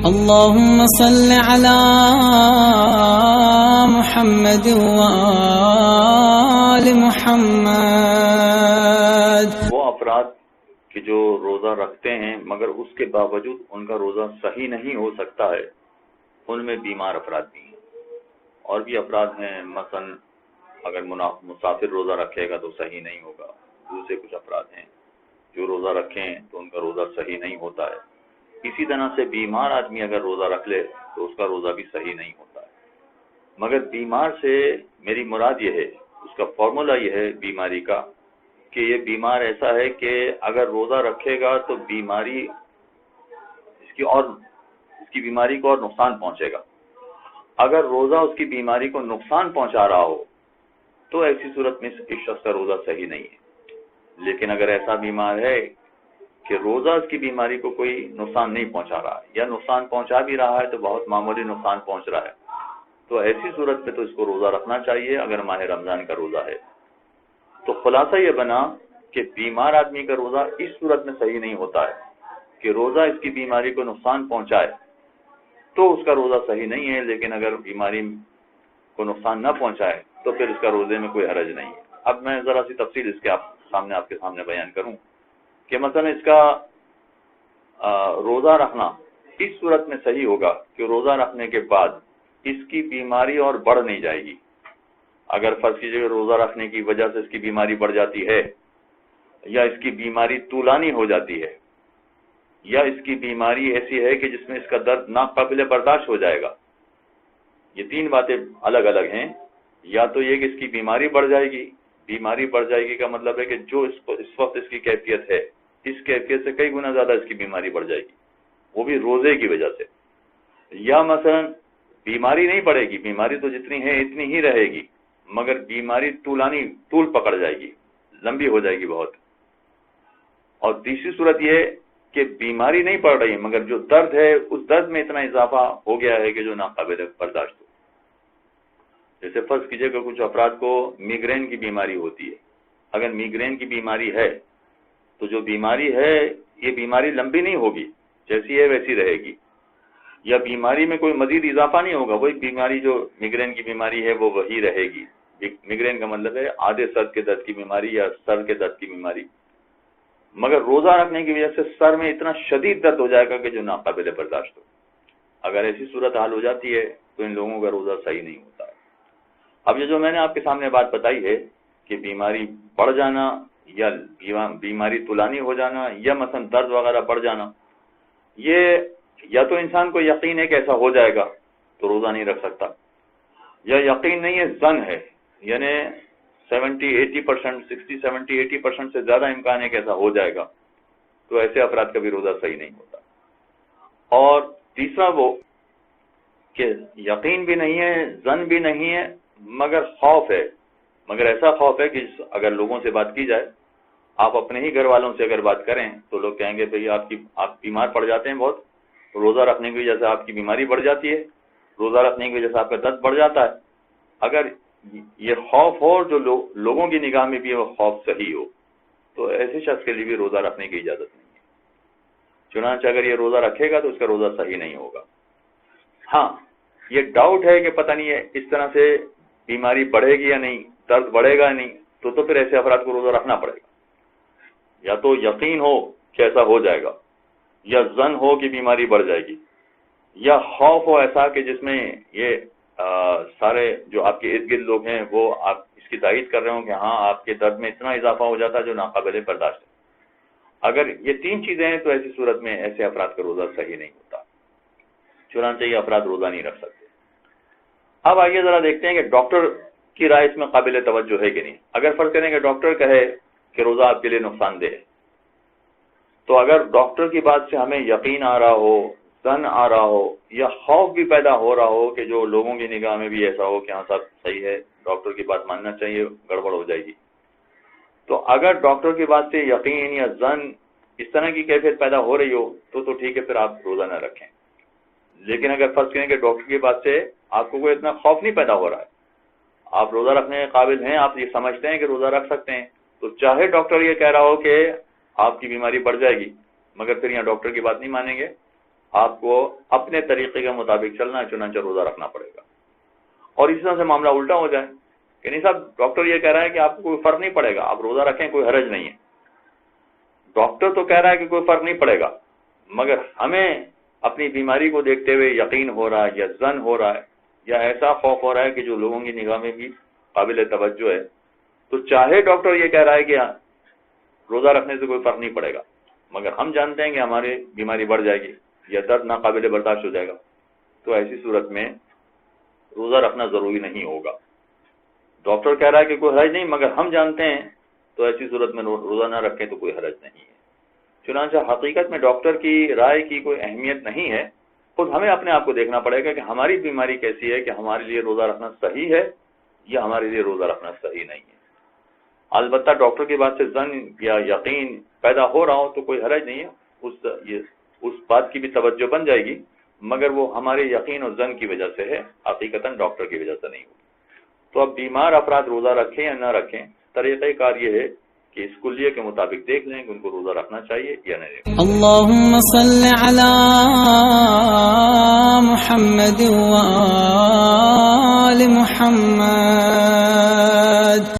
اللهم صل على محمد وآل محمد. وہ افراد کہ جو روزہ رکھتے ہیں مگر اس کے باوجود ان کا روزہ صحیح نہیں ہو سکتا ہے، ان میں بیمار افراد بھی ہیں. اور بھی افراد ہیں، مثلا اگر مسافر روزہ رکھے گا تو صحیح نہیں ہوگا. دوسرے کچھ افراد ہیں جو روزہ رکھیں تو ان کا روزہ صحیح نہیں ہوتا ہے. اسی طرح سے بیمار آدمی اگر روزہ رکھ لے تو اس کا روزہ بھی صحیح نہیں ہوتا ہے. مگر بیمار سے میری مراد یہ ہے، اس کا فارمولا یہ ہے بیماری کا، کہ یہ بیمار ایسا ہے کہ اگر روزہ رکھے گا تو بیماری اس کی بیماری کو اور نقصان پہنچے گا. اگر روزہ اس کی بیماری کو نقصان پہنچا رہا ہو تو ایسی صورت میں اس شخص کا روزہ صحیح نہیں ہے. لیکن اگر ایسا بیمار ہے کہ روزہ اس کی بیماری کو کوئی نقصان نہیں پہنچا رہا ہے یا نقصان پہنچا بھی رہا ہے تو بہت معمولی نقصان پہنچ رہا ہے، تو ایسی صورت میں تو اس کو روزہ رکھنا چاہیے اگر ماہ رمضان کا روزہ ہے. تو خلاصہ یہ بنا کہ بیمار آدمی کا روزہ اس صورت میں صحیح نہیں ہوتا ہے کہ روزہ اس کی بیماری کو نقصان پہنچائے تو اس کا روزہ صحیح نہیں ہے، لیکن اگر بیماری کو نقصان نہ پہنچائے تو پھر اس کا روزے میں کوئی حرج نہیں ہے. اب میں ذرا سی تفصیل اس کے آپ کے سامنے بیان کروں کہ مثلا اس کا روزہ رکھنا اس صورت میں صحیح ہوگا کہ روزہ رکھنے کے بعد اس کی بیماری اور بڑھ نہیں جائے گی. اگر فرض کیجیے کہ روزہ رکھنے کی وجہ سے اس کی بیماری بڑھ جاتی ہے، یا اس کی بیماری طولانی ہو جاتی ہے، یا اس کی بیماری ایسی ہے کہ جس میں اس کا درد ناقابل برداشت ہو جائے گا. یہ تین باتیں الگ الگ ہیں. یا تو یہ کہ اس کی بیماری بڑھ جائے گی. بیماری بڑھ جائے گی کا مطلب ہے کہ جو اس وقت اس کی کیفیت ہے، اس کیفیت سے کئی گنا زیادہ اس کی بیماری بڑھ جائے گی، وہ بھی روزے کی وجہ سے. یا مثلا بیماری نہیں بڑھے گی، بیماری تو جتنی ہے اتنی ہی رہے گی، مگر بیماری طول پکڑ جائے گی، لمبی ہو جائے گی بہت. اور تیسری صورت یہ کہ بیماری نہیں پڑ رہی مگر جو درد ہے اس درد میں اتنا اضافہ ہو گیا ہے کہ جو ناقابل برداشت ہو. جیسے فرض کیجئے کہ کچھ افراد کو میگرین کی بیماری ہوتی ہے. اگر میگرین کی بیماری ہے تو جو بیماری ہے یہ بیماری لمبی نہیں ہوگی، جیسی ہے ویسی رہے گی. یا بیماری میں کوئی مزید اضافہ نہیں ہوگا، وہی بیماری جو میگرین کی بیماری ہے وہ وہی رہے گی. میگرین کا مطلب ہے آدھے سر کے درد کی بیماری یا سر کے درد کی بیماری. مگر روزہ رکھنے کی وجہ سے سر میں اتنا شدید درد ہو جائے گا کہ جو ناقابل برداشت ہو. اگر ایسی صورت حال ہو جاتی ہے تو ان لوگوں کا روزہ صحیح نہیں ہوتا ہے. اب یہ جو میں نے آپ کے سامنے بات بتائی ہے کہ بیماری بڑھ جانا یا بیماری طولانی ہو جانا یا مثلا درد وغیرہ بڑھ جانا، یہ یا تو انسان کو یقین ہے کہ ایسا ہو جائے گا تو روزہ نہیں رکھ سکتا، یا یقین نہیں ہے، ظن ہے، یعنی 70-80%، 60-70-80% سے زیادہ امکان ہے کہ ایسا ہو جائے گا، تو ایسے افراد کا بھی روزہ صحیح نہیں ہوتا. اور تیسرا وہ کہ یقین بھی نہیں ہے، ظن بھی نہیں ہے، مگر خوف ہے. مگر ایسا خوف ہے کہ اگر لوگوں سے بات کی جائے، آپ اپنے ہی گھر والوں سے اگر بات کریں تو لوگ کہیں گے بھئی آپ بیمار پڑ جاتے ہیں بہت، روزہ رکھنے کی وجہ سے آپ کی بیماری بڑھ جاتی ہے، روزہ رکھنے کی وجہ سے آپ کا درد بڑھ جاتا ہے. اگر یہ خوف ہو جو لوگوں کی نگاہ میں بھی وہ خوف صحیح ہو تو ایسے شخص کے لیے بھی روزہ رکھنے کی اجازت نہیں ہے. چنانچہ اگر یہ روزہ رکھے گا تو اس کا روزہ صحیح نہیں ہوگا. ہاں یہ ڈاؤٹ ہے کہ پتہ نہیں ہے اس طرح سے بیماری بڑھے گی یا نہیں، درد بڑھے گا یا نہیں، تو پھر ایسے افراد کو روزہ رکھنا پڑے گا. یا تو یقین ہو کہ ایسا ہو جائے گا، یا ظن ہو کہ بیماری بڑھ جائے گی، یا خوف ہو ایسا کہ جس میں یہ سارے جو آپ کے ارد گرد لوگ ہیں وہ آپ اس کی تائید کر رہے ہوں کہ ہاں آپ کے درد میں اتنا اضافہ ہو جاتا ہے جو ناقابل برداشت ہے. اگر یہ تین چیزیں ہیں تو ایسی صورت میں ایسے افراد کا روزہ صحیح نہیں ہوتا، چنانچہ یہ افراد روزہ نہیں رکھ سکتے. اب آئیے ذرا دیکھتے ہیں کہ ڈاکٹر کی رائے اس میں قابل توجہ ہے کہ نہیں. اگر فرض کریں کہ ڈاکٹر کہے کہ روزہ آپ کے لیے نقصان دہ ہے، تو اگر ڈاکٹر کی بات سے ہمیں یقین آ رہا ہو، ظن آ رہا ہو، یا خوف بھی پیدا ہو رہا ہو کہ جو لوگوں کی نگاہ میں بھی ایسا ہو کہ ہاں صاحب صحیح ہے، ڈاکٹر کی بات ماننا چاہیے، گڑبڑ ہو جائے گی، تو اگر ڈاکٹر کی بات سے یقین یا ظن اس طرح کی کیفیت پیدا ہو رہی ہو تو ٹھیک ہے، پھر آپ روزہ نہ رکھیں. لیکن اگر فرض کریں کہ ڈاکٹر کی بات سے آپ کو کوئی اتنا خوف نہیں پیدا ہو رہا ہے، آپ روزہ رکھنے کے قابل ہیں، آپ یہ سمجھتے ہیں کہ روزہ رکھ سکتے ہیں، تو چاہے ڈاکٹر یہ کہہ رہا ہو کہ آپ کی بیماری بڑھ جائے گی، مگر پھر یہاں ڈاکٹر کی بات نہیں مانیں گے، آپ کو اپنے طریقے کے مطابق چلنا ہے، چنانچہ روزہ رکھنا پڑے گا۔ اور اس طرح سے معاملہ الٹا ہو جائے کہ نہیں صاحب ڈاکٹر یہ کہہ رہا ہے کہ آپ کو کوئی فرق نہیں پڑے گا، آپ روزہ رکھیں، کوئی حرج نہیں ہے۔ ڈاکٹر تو کہہ رہا ہے کہ کوئی فرق نہیں پڑے گا، مگر ہمیں اپنی بیماری کو دیکھتے ہوئے یقین ہو رہا ہے یا ظن ہو رہا ہے یا ایسا خوف ہو رہا ہے کہ جو لوگوں کی نگاہ میں بھی قابل توجہ ہے، تو چاہے ڈاکٹر یہ کہہ رہا ہے کہ روزہ رکھنے سے کوئی فرق نہیں پڑے گا، مگر ہم جانتے ہیں کہ ہماری بیماری بڑھ جائے گی یا درد ناقابل برداشت ہو جائے گا، تو ایسی صورت میں روزہ رکھنا ضروری نہیں ہوگا۔ ڈاکٹر کہہ رہا ہے کہ کوئی حرج نہیں، مگر ہم جانتے ہیں، تو ایسی صورت میں روزہ نہ رکھیں تو کوئی حرج نہیں ہے۔ چنانچہ حقیقت میں ڈاکٹر کی رائے کی کوئی اہمیت نہیں ہے، خود ہمیں اپنے آپ کو دیکھنا پڑے گا کہ ہماری بیماری کیسی ہے کہ ہمارے لیے روزہ رکھنا صحیح ہے یا ہمارے لیے روزہ رکھنا صحیح نہیں ہے۔ البتہ ڈاکٹر کی بات سے ظن یا یقین پیدا ہو رہا ہو تو کوئی حرج نہیں ہے، اس بات کی بھی توجہ بن جائے گی، مگر وہ ہمارے یقین اور ظن کی وجہ سے ہے، حقیقتاً ڈاکٹر کی وجہ سے نہیں ہوگی۔ تو اب بیمار افراد روزہ رکھیں یا نہ رکھیں، طریقہ کار یہ ہے کہ اس کلیے کے مطابق دیکھ لیں کہ ان کو روزہ رکھنا چاہیے یا نہیں۔ اللهم صل على محمد وآل محمد۔